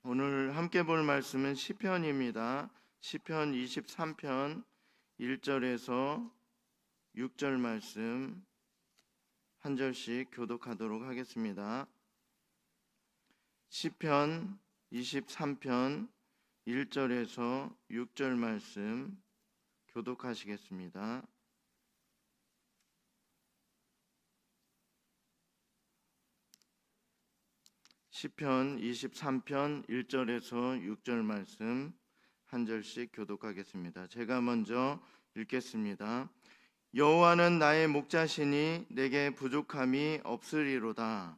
오늘 함께 볼 말씀은 시편입니다. 시편 23편 1절에서 6절 말씀 한 절씩 교독하도록 하겠습니다. 시편 23편 1절에서 6절 말씀 교독하시겠습니다. 시편 23편 1절에서 6절 말씀 한 절씩 교독하겠습니다. 제가 먼저 읽겠습니다. 여호와는 나의 목자시니 내게 부족함이 없으리로다.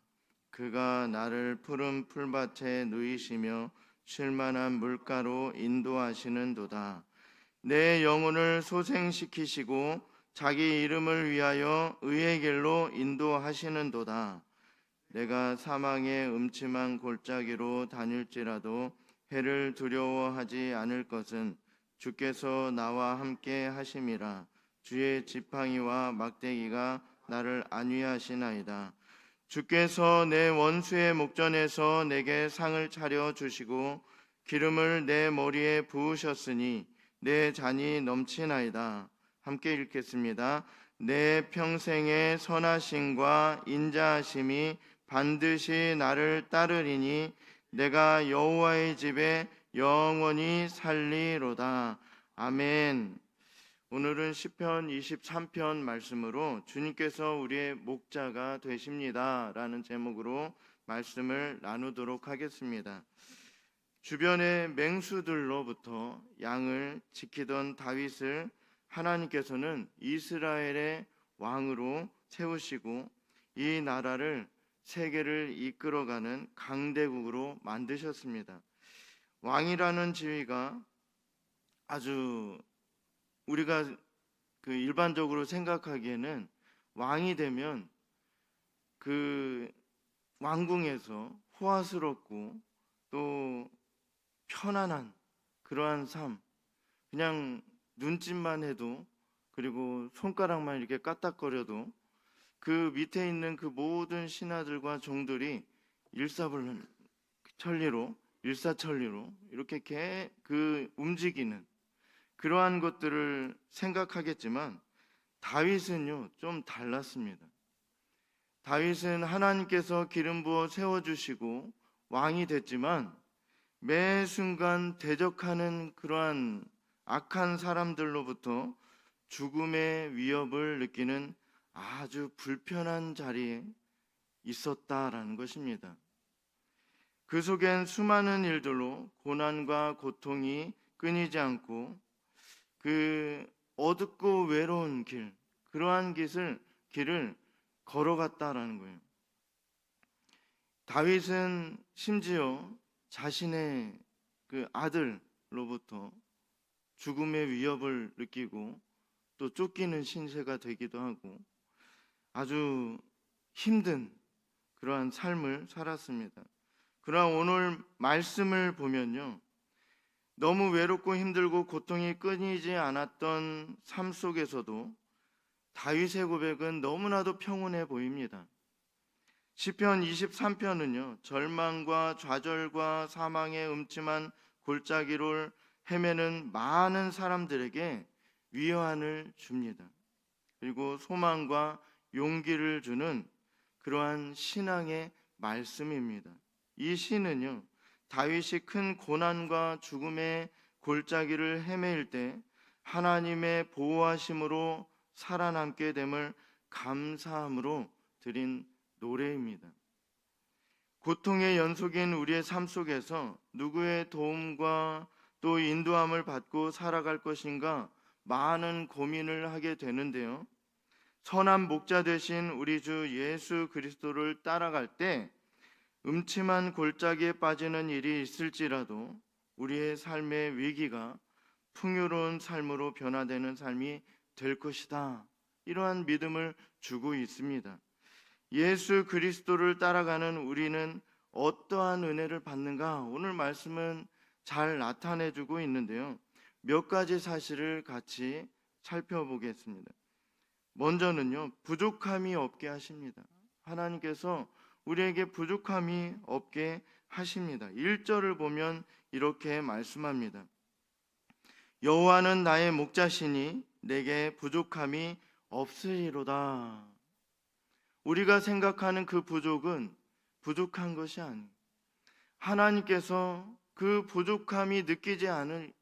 그가 나를 푸른 풀밭에 누이시며 쉴만한 물가로 인도하시는도다. 내 영혼을 소생시키시고 자기 이름을 위하여 의의 길로 인도하시는도다. 내가 사망의 음침한 골짜기로 다닐지라도 해를 두려워하지 않을 것은 주께서 나와 함께 하심이라. 주의 지팡이와 막대기가 나를 안위하시나이다. 주께서 내 원수의 목전에서 내게 상을 차려 주시고 기름을 내 머리에 부으셨으니 내 잔이 넘치나이다. 함께 읽겠습니다. 내 평생의 선하심과 인자하심이 반드시 나를 따르리니 내가 여호와의 집에 영원히 살리로다. 아멘. 오늘은 시편 23편 말씀으로 주님께서 우리의 목자가 되십니다 라는 제목으로 말씀을 나누도록 하겠습니다. 주변의 맹수들로부터 양을 지키던 다윗을 하나님께서는 이스라엘의 왕으로 세우시고 이 나라를 세계를 이끌어가는 강대국으로 만드셨습니다. 왕이라는 지위가 아주 우리가 일반적으로 생각하기에는 왕이 되면 그 왕궁에서 호화스럽고 또 편안한 그러한 삶, 그냥 눈짓만 해도 그리고 손가락만 이렇게 까딱거려도 그 밑에 있는 그 모든 신하들과 종들이 일사천리로 이렇게 움직이는 그러한 것들을 생각하겠지만 다윗은요 좀 달랐습니다. 다윗은 하나님께서 기름 부어 세워주시고 왕이 됐지만 매 순간 대적하는 그러한 악한 사람들로부터 죽음의 위협을 느끼는 아주 불편한 자리에 있었다라는 것입니다. 그 속엔 수많은 일들로 고난과 고통이 끊이지 않고 그 어둡고 외로운 길, 그러한 길을 걸어갔다라는 거예요. 다윗은 심지어 자신의 그 아들로부터 죽음의 위협을 느끼고 또 쫓기는 신세가 되기도 하고 아주 힘든 그러한 삶을 살았습니다. 그러나 오늘 말씀을 보면요, 너무 외롭고 힘들고 고통이 끊이지 않았던 삶 속에서도 다윗의 고백은 너무나도 평온해 보입니다. 시편 23편은요 절망과 좌절과 사망의 음침한 골짜기를 헤매는 많은 사람들에게 위안을 줍니다. 그리고 소망과 용기를 주는 그러한 신앙의 말씀입니다. 이 시는요 다윗이 큰 고난과 죽음의 골짜기를 헤매일 때 하나님의 보호하심으로 살아남게 됨을 감사함으로 드린 노래입니다. 고통의 연속인 우리의 삶 속에서 누구의 도움과 또 인도함을 받고 살아갈 것인가 많은 고민을 하게 되는데요, 선한 목자 되신 우리 주 예수 그리스도를 따라갈 때 음침한 골짜기에 빠지는 일이 있을지라도 우리의 삶의 위기가 풍요로운 삶으로 변화되는 삶이 될 것이다, 이러한 믿음을 주고 있습니다. 예수 그리스도를 따라가는 우리는 어떠한 은혜를 받는가, 오늘 말씀은 잘 나타내주고 있는데요, 몇 가지 사실을 같이 살펴보겠습니다. 먼저는요, 부족함이 없게 하십니다. 하나님께서 우리에게 부족함이 없게 하십니다. 1절을 보면 이렇게 말씀합니다. 여호와는 나의 목자시니 내게 부족함이 없으리로다. 우리가 생각하는 그 부족은 부족한 것이 아니에요. 하나님께서 그 부족함이 느끼지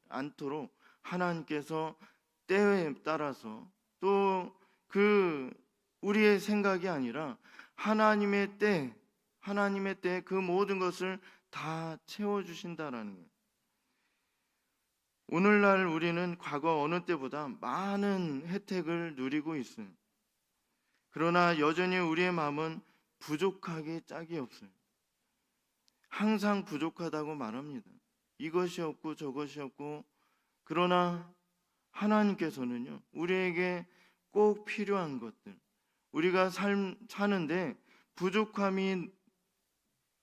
않도록 하나님께서 때에 따라서 또 그 우리의 생각이 아니라 하나님의 때 그 모든 것을 다 채워주신다라는 거예요. 오늘날 우리는 과거 어느 때보다 많은 혜택을 누리고 있어요. 그러나 여전히 우리의 마음은 부족하기 짝이 없어요. 항상 부족하다고 말합니다. 이것이 없고 저것이 없고. 그러나 하나님께서는요, 우리에게 꼭 필요한 것들, 우리가 사는데 부족함이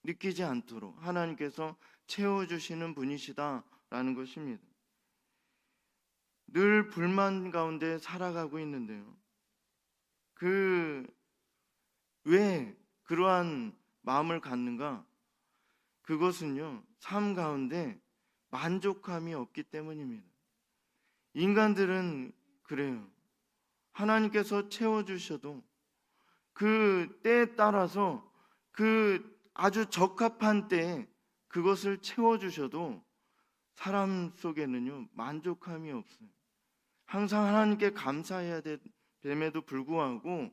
느끼지 않도록 하나님께서 채워주시는 분이시다라는 것입니다. 늘 불만 가운데 살아가고 있는데요, 왜 그러한 마음을 갖는가? 그것은요, 삶 가운데 만족함이 없기 때문입니다. 인간들은 그래요. 하나님께서 채워주셔도 그 때에 따라서 그 아주 적합한 때에 그것을 채워주셔도 사람 속에는요, 만족함이 없어요. 항상 하나님께 감사해야 됨에도 불구하고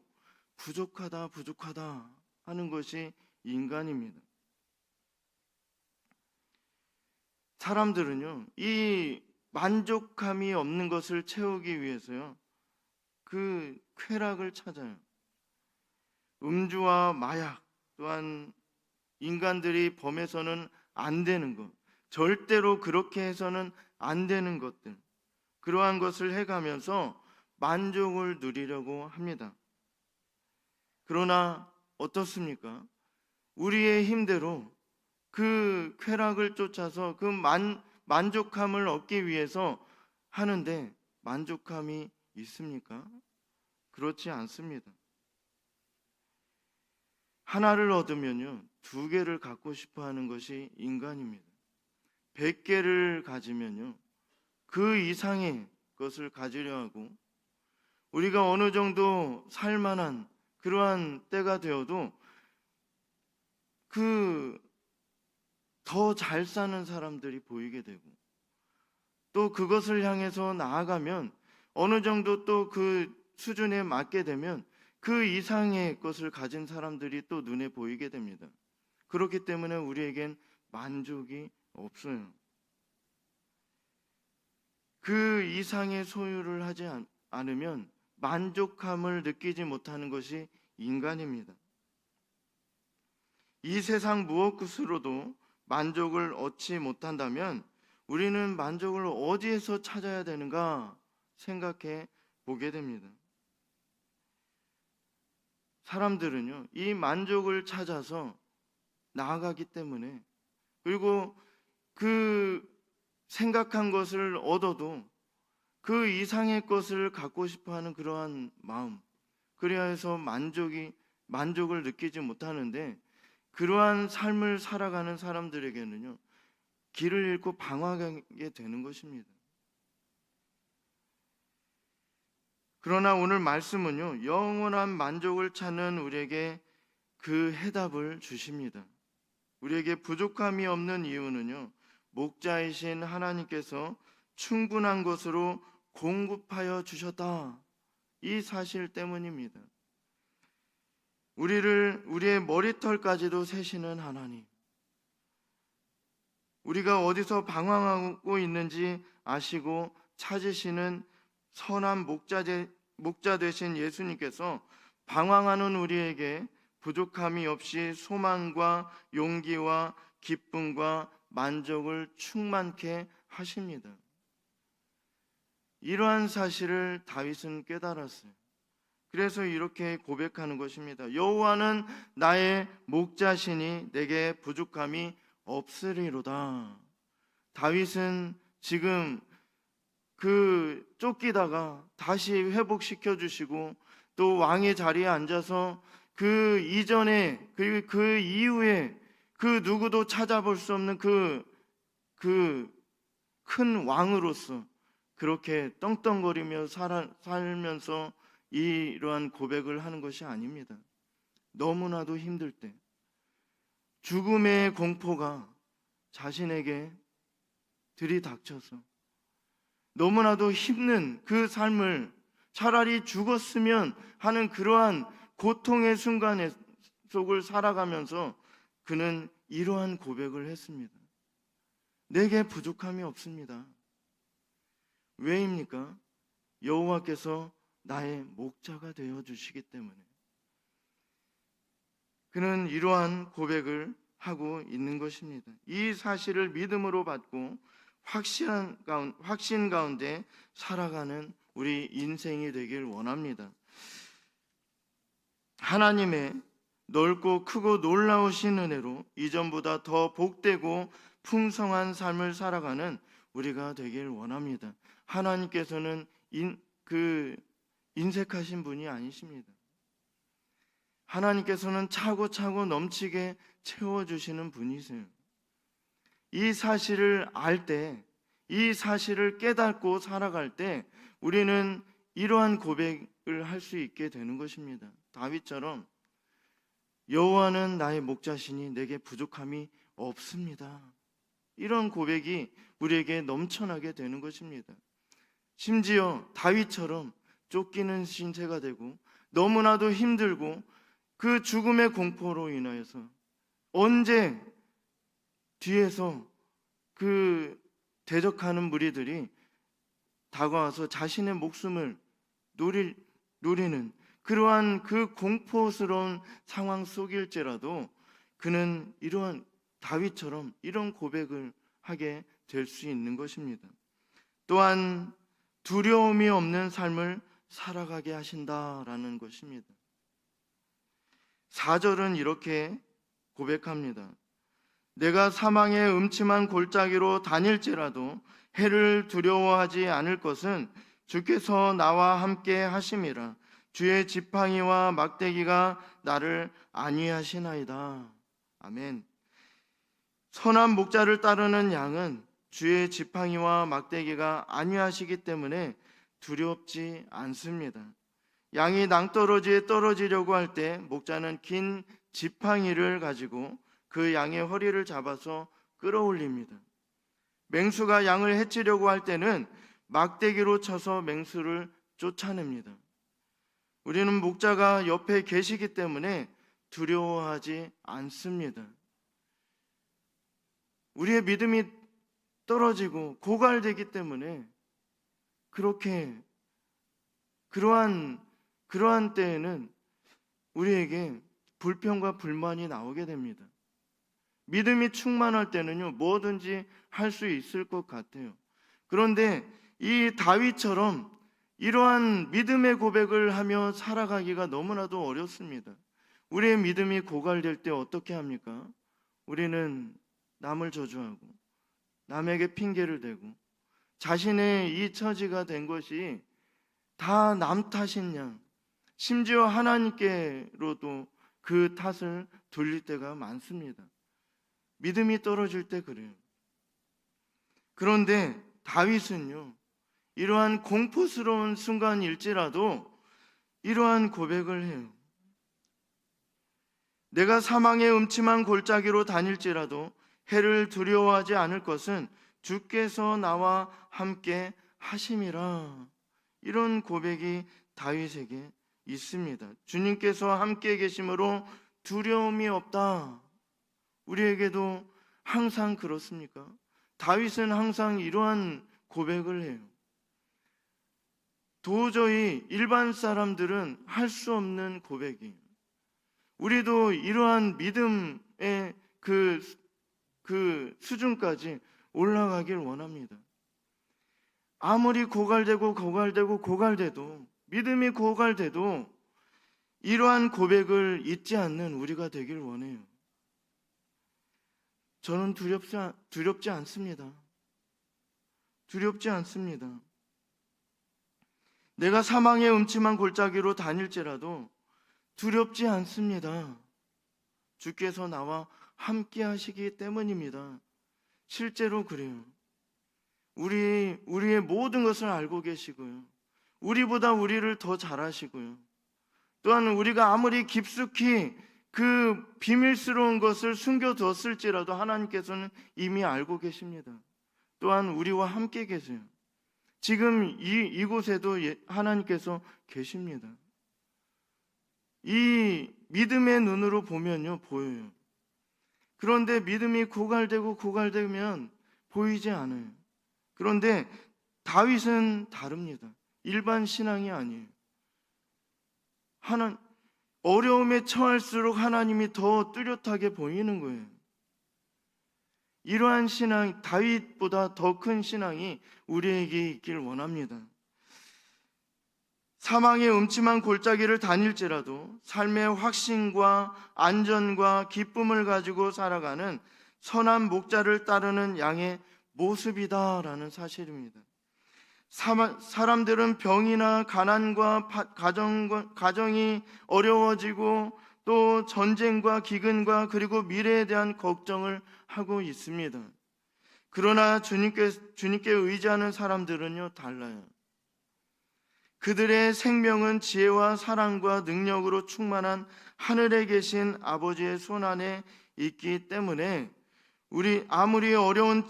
부족하다 하는 것이 인간입니다. 사람들은요, 이 만족함이 없는 것을 채우기 위해서요, 그 쾌락을 찾아요. 음주와 마약, 또한 인간들이 범해서는 안 되는 것, 절대로 그렇게 해서는 안 되는 것들, 그러한 것을 해가면서 만족을 누리려고 합니다. 그러나 어떻습니까? 우리의 힘대로 그 쾌락을 쫓아서 그 만족함을 얻기 위해서 하는데 만족함이 있습니까? 그렇지 않습니다. 하나를 얻으면요, 2개를 갖고 싶어 하는 것이 인간입니다. 100개를 가지면요, 그 이상의 것을 가지려 하고, 우리가 어느 정도 살만한 그러한 때가 되어도 더 잘 사는 사람들이 보이게 되고, 또 그것을 향해서 나아가면 어느 정도 또 그 수준에 맞게 되면 그 이상의 것을 가진 사람들이 또 눈에 보이게 됩니다. 그렇기 때문에 우리에겐 만족이 없어요. 그 이상의 소유를 하지 않으면 만족함을 느끼지 못하는 것이 인간입니다. 이 세상 무엇 것으로도 만족을 얻지 못한다면 우리는 만족을 어디에서 찾아야 되는가 생각해 보게 됩니다. 사람들은요, 이 만족을 찾아서 나아가기 때문에, 그리고 그 생각한 것을 얻어도 그 이상의 것을 갖고 싶어 하는 그러한 마음, 그래야 해서 만족을 느끼지 못하는데, 그러한 삶을 살아가는 사람들에게는요, 길을 잃고 방황하게 되는 것입니다. 그러나 오늘 말씀은요, 영원한 만족을 찾는 우리에게 그 해답을 주십니다. 우리에게 부족함이 없는 이유는요, 목자이신 하나님께서 충분한 것으로 공급하여 주셨다, 이 사실 때문입니다. 우리의 머리털까지도 세시는 하나님, 우리가 어디서 방황하고 있는지 아시고 찾으시는 선한 목자 되신 예수님께서 방황하는 우리에게 부족함이 없이 소망과 용기와 기쁨과 만족을 충만케 하십니다. 이러한 사실을 다윗은 깨달았어요. 그래서 이렇게 고백하는 것입니다. 여호와는 나의 목자시니 내게 부족함이 없으리로다. 다윗은 지금 쫓기다가 다시 회복시켜 주시고, 또 왕의 자리에 앉아서 그 이전에 그 이후에 그 누구도 찾아볼 수 없는 그 큰 왕으로서 그렇게 떵떵거리며 살면서 이러한 고백을 하는 것이 아닙니다. 너무나도 힘들 때, 죽음의 공포가 자신에게 들이닥쳐서 너무나도 힘든 그 삶을 차라리 죽었으면 하는 그러한 고통의 순간 속을 살아가면서 그는 이러한 고백을 했습니다. 내게 부족함이 없습니다. 왜입니까? 여호와께서 나의 목자가 되어 주시기 때문에. 그는 이러한 고백을 하고 있는 것입니다. 이 사실을 믿음으로 받고 확신 가운데 살아가는 우리 인생이 되길 원합니다. 하나님의 넓고 크고 놀라우신 은혜로 이전보다 더 복되고 풍성한 삶을 살아가는 우리가 되길 원합니다. 하나님께서는 인색하신 분이 아니십니다. 하나님께서는 차고차고 넘치게 채워주시는 분이세요. 이 사실을 알 때, 이 사실을 깨닫고 살아갈 때 우리는 이러한 고백을 할 수 있게 되는 것입니다. 다윗처럼 여호와는 나의 목자시니 내게 부족함이 없습니다. 이런 고백이 우리에게 넘쳐나게 되는 것입니다. 심지어 다윗처럼 쫓기는 신세가 되고 너무나도 힘들고 그 죽음의 공포로 인하여서 언제 뒤에서 그 대적하는 무리들이 다가와서 자신의 목숨을 노리는 그러한 그 공포스러운 상황 속일지라도 그는 이러한 다윗처럼 이런 고백을 하게 될 수 있는 것입니다. 또한 두려움이 없는 삶을 살아가게 하신다라는 것입니다. 4절은 이렇게 고백합니다. 내가 사망의 음침한 골짜기로 다닐지라도 해를 두려워하지 않을 것은 주께서 나와 함께 하심이라. 주의 지팡이와 막대기가 나를 안위하시나이다. 아멘. 선한 목자를 따르는 양은 주의 지팡이와 막대기가 안위하시기 때문에 두렵지 않습니다. 양이 낭떠러지에 떨어지려고 할 때 목자는 긴 지팡이를 가지고 그 양의 허리를 잡아서 끌어올립니다. 맹수가 양을 해치려고 할 때는 막대기로 쳐서 맹수를 쫓아냅니다. 우리는 목자가 옆에 계시기 때문에 두려워하지 않습니다. 우리의 믿음이 떨어지고 고갈되기 때문에 그러한 때에는 우리에게 불평과 불만이 나오게 됩니다. 믿음이 충만할 때는요, 뭐든지 할 수 있을 것 같아요. 그런데 이 다윗처럼 이러한 믿음의 고백을 하며 살아가기가 너무나도 어렵습니다. 우리의 믿음이 고갈될 때 어떻게 합니까? 우리는 남을 저주하고 남에게 핑계를 대고 자신의 이 처지가 된 것이 다 남 탓인 양, 심지어 하나님께로도 그 탓을 돌릴 때가 많습니다. 믿음이 떨어질 때 그래요. 그런데 다윗은요, 이러한 공포스러운 순간일지라도 이러한 고백을 해요. 내가 사망의 음침한 골짜기로 다닐지라도 해를 두려워하지 않을 것은 주께서 나와 함께 하심이라. 이런 고백이 다윗에게 있습니다. 주님께서 함께 계심으로 두려움이 없다. 우리에게도 항상 그렇습니까? 다윗은 항상 이러한 고백을 해요. 도저히 일반 사람들은 할 수 없는 고백이에요. 우리도 이러한 믿음의 그 수준까지 올라가길 원합니다. 아무리 고갈돼도 믿음이 고갈돼도 이러한 고백을 잊지 않는 우리가 되길 원해요. 저는 두렵지 않습니다. 두렵지 않습니다. 내가 사망의 음침한 골짜기로 다닐지라도 두렵지 않습니다. 주께서 나와 함께 하시기 때문입니다. 실제로 그래요. 우리의 모든 것을 알고 계시고요. 우리보다 우리를 더 잘 아시고요. 또한 우리가 아무리 깊숙이 그 비밀스러운 것을 숨겨뒀을지라도 하나님께서는 이미 알고 계십니다. 또한 우리와 함께 계세요. 지금 이곳에도 하나님께서 계십니다. 이 믿음의 눈으로 보면요, 보여요. 그런데 믿음이 고갈되면 보이지 않아요. 그런데 다윗은 다릅니다. 일반 신앙이 아니에요. 어려움에 처할수록 하나님이 더 뚜렷하게 보이는 거예요. 이러한 신앙, 다윗보다 더 큰 신앙이 우리에게 있길 원합니다. 사망의 음침한 골짜기를 다닐지라도 삶의 확신과 안전과 기쁨을 가지고 살아가는 선한 목자를 따르는 양의 모습이다라는 사실입니다. 사람들은 병이나 가난과 가정이 어려워지고 또 전쟁과 기근과 그리고 미래에 대한 걱정을 하고 있습니다. 그러나 주님께 의지하는 사람들은요, 달라요. 그들의 생명은 지혜와 사랑과 능력으로 충만한 하늘에 계신 아버지의 손 안에 있기 때문에 우리 아무리 어려운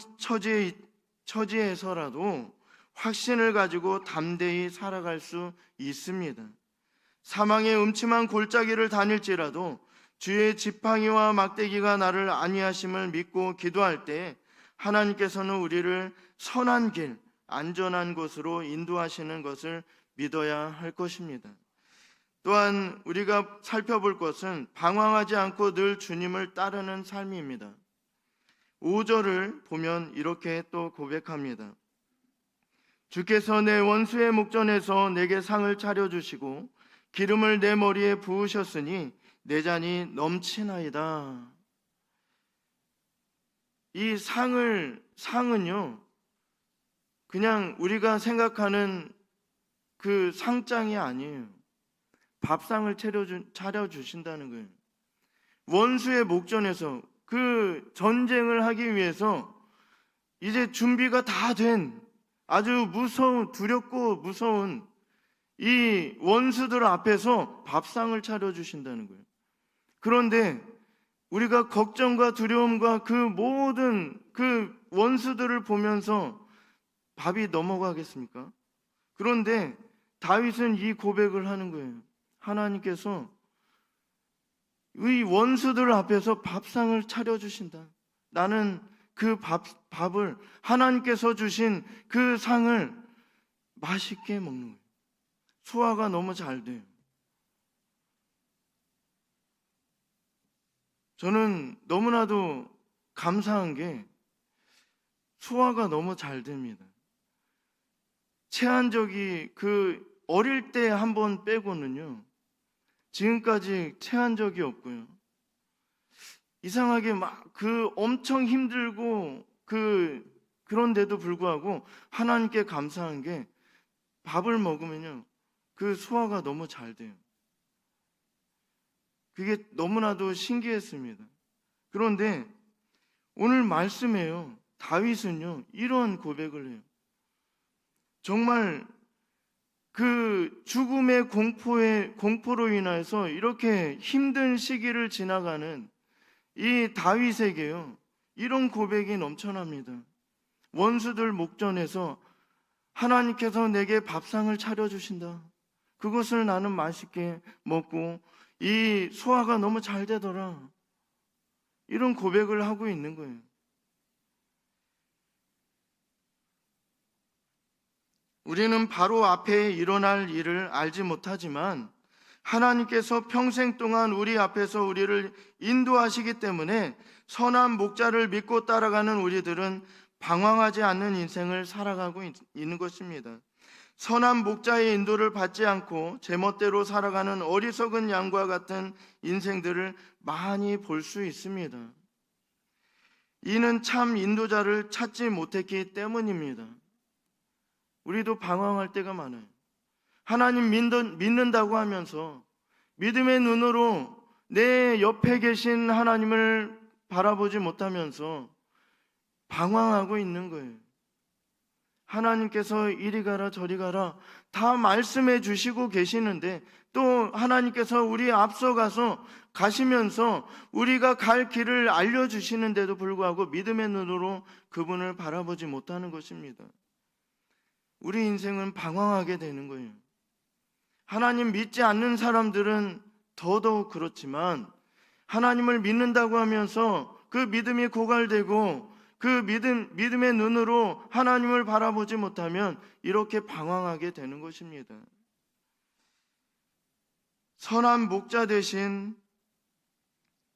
처지에서라도 확신을 가지고 담대히 살아갈 수 있습니다. 사망의 음침한 골짜기를 다닐지라도 주의 지팡이와 막대기가 나를 안위하심을 믿고 기도할 때 하나님께서는 우리를 선한 길, 안전한 곳으로 인도하시는 것을 믿어야 할 것입니다. 또한 우리가 살펴볼 것은 방황하지 않고 늘 주님을 따르는 삶입니다. 5절을 보면 이렇게 또 고백합니다. 주께서 내 원수의 목전에서 내게 상을 차려주시고 기름을 내 머리에 부으셨으니 내 잔이 넘치나이다. 이 상은요, 그냥 우리가 생각하는 그 상장이 아니에요. 밥상을 차려주신다는 거예요. 원수의 목전에서 그 전쟁을 하기 위해서 이제 준비가 다 된 아주 두렵고 무서운 이 원수들 앞에서 밥상을 차려주신다는 거예요. 그런데 우리가 걱정과 두려움과 그 모든 그 원수들을 보면서 밥이 넘어가겠습니까? 그런데 다윗은 이 고백을 하는 거예요. 하나님께서 이 원수들 앞에서 밥상을 차려주신다. 나는 그 밥을 하나님께서 주신 그 상을 맛있게 먹는 거예요. 소화가 너무 잘 돼요. 저는 너무나도 감사한 게 소화가 너무 잘 됩니다. 체한 적이 어릴 때 한 번 빼고는요, 지금까지 체한 적이 없고요. 이상하게 막 엄청 힘들고 그런데도 불구하고 하나님께 감사한 게 밥을 먹으면요, 그 소화가 너무 잘 돼요. 그게 너무나도 신기했습니다. 그런데 오늘 말씀에요, 다윗은요, 이런 고백을 해요. 정말 그 죽음의 공포로 인해서 이렇게 힘든 시기를 지나가는 이 다윗에게요, 이런 고백이 넘쳐납니다. 원수들 목전에서 하나님께서 내게 밥상을 차려주신다. 그것을 나는 맛있게 먹고 이 소화가 너무 잘 되더라. 이런 고백을 하고 있는 거예요. 우리는 바로 앞에 일어날 일을 알지 못하지만 하나님께서 평생 동안 우리 앞에서 우리를 인도하시기 때문에 선한 목자를 믿고 따라가는 우리들은 방황하지 않는 인생을 살아가고 있는 것입니다. 선한 목자의 인도를 받지 않고 제멋대로 살아가는 어리석은 양과 같은 인생들을 많이 볼 수 있습니다. 이는 참 인도자를 찾지 못했기 때문입니다. 우리도 방황할 때가 많아요. 하나님 믿는다고 하면서 믿음의 눈으로 내 옆에 계신 하나님을 바라보지 못하면서 방황하고 있는 거예요. 하나님께서 이리 가라 저리 가라 다 말씀해 주시고 계시는데 또 하나님께서 우리 앞서가서 가시면서 우리가 갈 길을 알려주시는데도 불구하고 믿음의 눈으로 그분을 바라보지 못하는 것입니다. 우리 인생은 방황하게 되는 거예요. 하나님 믿지 않는 사람들은 더더욱 그렇지만 하나님을 믿는다고 하면서 그 믿음이 고갈되고 그 믿음의 눈으로 하나님을 바라보지 못하면 이렇게 방황하게 되는 것입니다. 선한 목자 대신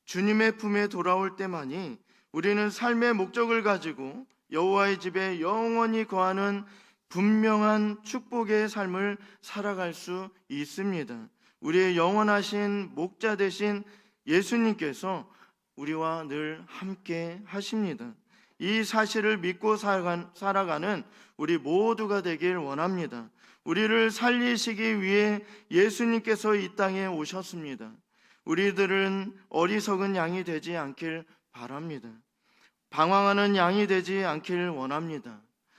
주님의 품에 돌아올 때만이 우리는 삶의 목적을 가지고 여호와의 집에 영원히 거하는 분명한 축복의 삶을 살아갈 수 있습니다. 우리의 영원하신 목자 되신 예수님께서 우리와 늘 함께 하십니다. 이 사실을 믿고 살아가는 우리 모두가 되길 원합니다. 우리를 살리시기 위해 예수님께서 이 땅에 오셨습니다. 우리들은 어리석은 양이 되지 않길 바랍니다. 방황하는 양이 되지 않길 원합니다.